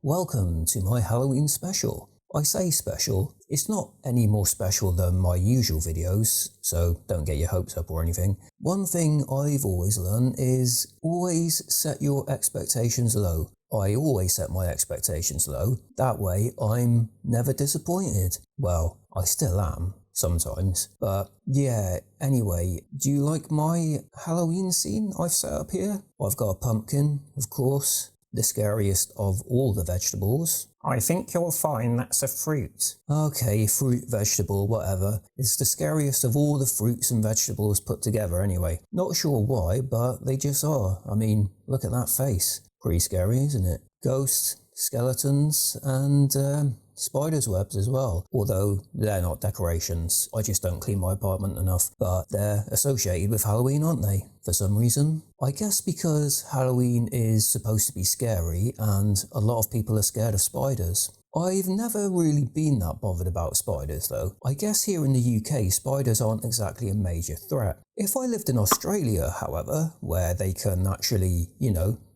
Welcome to my Halloween special. I say special, it's not any more special than my usual videos, so don't get your hopes up or anything. One thing I've always learned is always set your expectations low. I always set my expectations low, that way I'm never disappointed. Well, I still am. Sometimes. But yeah, anyway, do you like my Halloween scene I've set up here? I've got a pumpkin, of course, the scariest of all the vegetables. I think you'll find that's a fruit. Okay, fruit, vegetable, whatever. It's the scariest of all the fruits and vegetables put together anyway. Not sure why, but they just are. I mean, look at that face. Pretty scary, isn't it? Ghosts, skeletons, and spiders' webs as well, although they're not decorations. I just don't clean my apartment enough, but they're associated with Halloween, aren't they? For some reason. I guess because Halloween is supposed to be scary and a lot of people are scared of spiders. I've never really been that bothered about spiders though. I guess here in the UK, spiders aren't exactly a major threat. If I lived in Australia, however, where they can actually,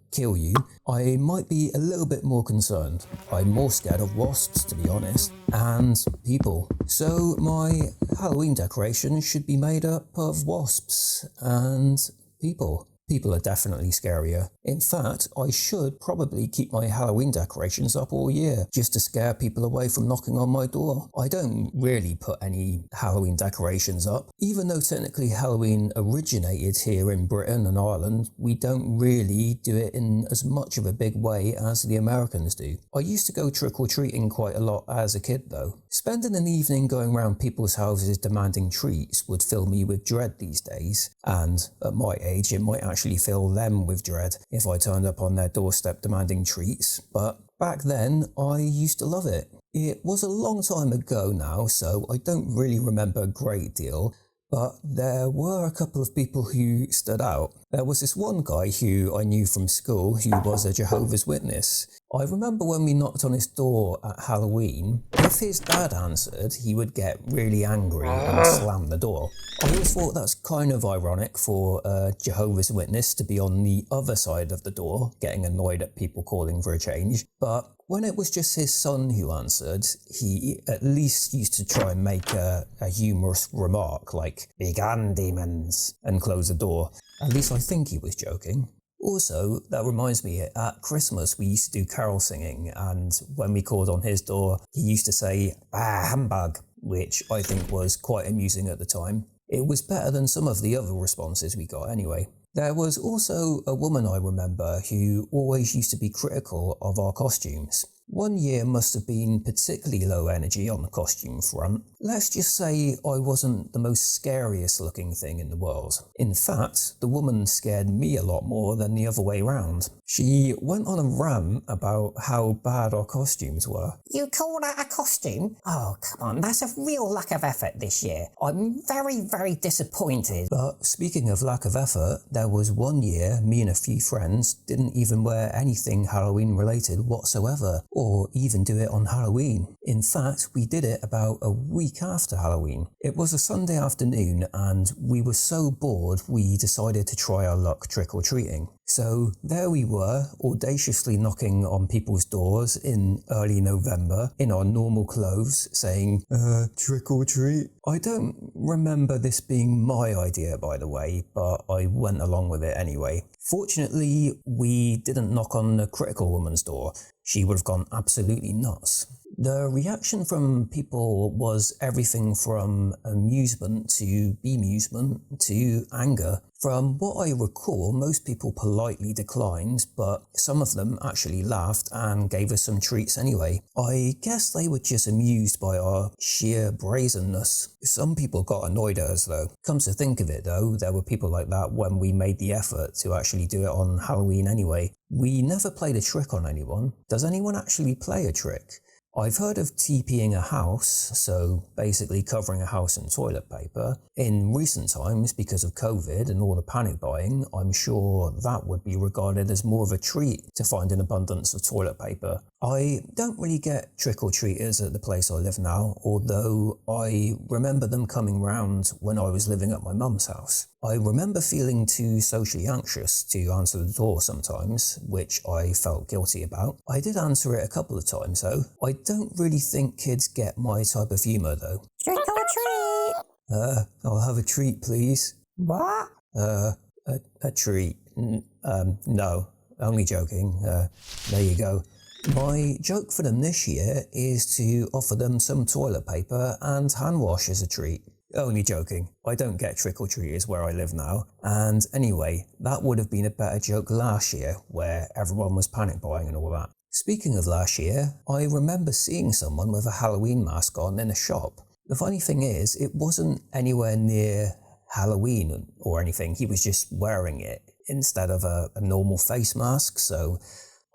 kill you, I might be a little bit more concerned. I'm more scared of wasps, to be honest, and people. So my Halloween decoration should be made up of wasps and people. People are definitely scarier. In fact, I should probably keep my Halloween decorations up all year, just to scare people away from knocking on my door. I don't really put any Halloween decorations up. Even though technically Halloween originated here in Britain and Ireland, we don't really do it in as much of a big way as the Americans do. I used to go trick-or-treating quite a lot as a kid though. Spending an evening going around people's houses demanding treats would fill me with dread these days, and at my age it might actually fill them with dread if I turned up on their doorstep demanding treats, but back then I used to love it. It was a long time ago now, so I don't really remember a great deal, but there were a couple of people who stood out. There was this one guy who I knew from school who was a Jehovah's Witness. I remember when we knocked on his door at Halloween, if his dad answered, he would get really angry and slam the door. I always thought that's kind of ironic for a Jehovah's Witness to be on the other side of the door, getting annoyed at people calling for a change, but when it was just his son who answered, he at least used to try and make a humorous remark like, "Begone, demons," and close the door. At least I think he was joking. Also, that reminds me, at Christmas we used to do carol singing, and when we called on his door, he used to say, "Bah, humbug," which I think was quite amusing at the time. It was better than some of the other responses we got anyway. There was also a woman I remember who always used to be critical of our costumes. One year must have been particularly low energy on the costume front. Let's just say I wasn't the most scariest looking thing in the world. In fact, the woman scared me a lot more than the other way round. She went on a rant about how bad our costumes were. "You call that a costume? Oh, come on, that's a real lack of effort this year. I'm very, very disappointed." But speaking of lack of effort, there was one year me and a few friends didn't even wear anything Halloween related whatsoever, or even do it on Halloween. In fact, we did it about a week after Halloween. It was a Sunday afternoon and we were so bored we decided to try our luck trick-or-treating. So there we were, audaciously knocking on people's doors in early November in our normal clothes, saying, "Trick or treat?" I don't remember this being my idea, by the way, but I went along with it anyway. Fortunately, we didn't knock on the critical woman's door. She would have gone absolutely nuts. The reaction from people was everything from amusement to bemusement to anger. From what I recall, most people politely declined, but some of them actually laughed and gave us some treats anyway. I guess they were just amused by our sheer brazenness. Some people got annoyed at us though. Come to think of it though, there were people like that when we made the effort to actually do it on Halloween anyway. We never played a trick on anyone. Does anyone actually play a trick? I've heard of TPing a house, so basically covering a house in toilet paper. In recent times, because of COVID and all the panic buying, I'm sure that would be regarded as more of a treat to find an abundance of toilet paper. I don't really get trick-or-treaters at the place I live now, although I remember them coming round when I was living at my mum's house. I remember feeling too socially anxious to answer the door sometimes, which I felt guilty about. I did answer it a couple of times though. I don't really think kids get my type of humour though. Trick or treat! I'll have a treat please. What? A treat. No, only joking. There you go. My joke for them this year is to offer them some toilet paper and hand wash as a treat. Only joking. I don't get trick-or-treaters where I live now. And anyway, that would have been a better joke last year, where everyone was panic buying and all that. Speaking of last year, I remember seeing someone with a Halloween mask on in a shop. The funny thing is, it wasn't anywhere near Halloween or anything. He was just wearing it instead of a normal face mask, so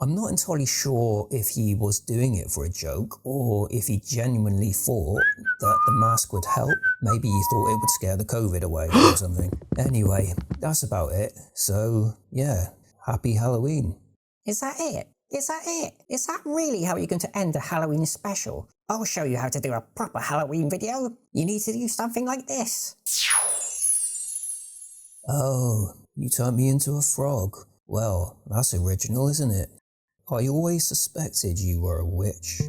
I'm not entirely sure if he was doing it for a joke or if he genuinely thought that the mask would help. Maybe he thought it would scare the COVID away or something. Anyway, that's about it. So, yeah, happy Halloween. Is that it? Is that it? Is that really how you're going to end a Halloween special? I'll show you how to do a proper Halloween video. You need to do something like this. Oh, you turned me into a frog. Well, that's original, isn't it? I always suspected you were a witch.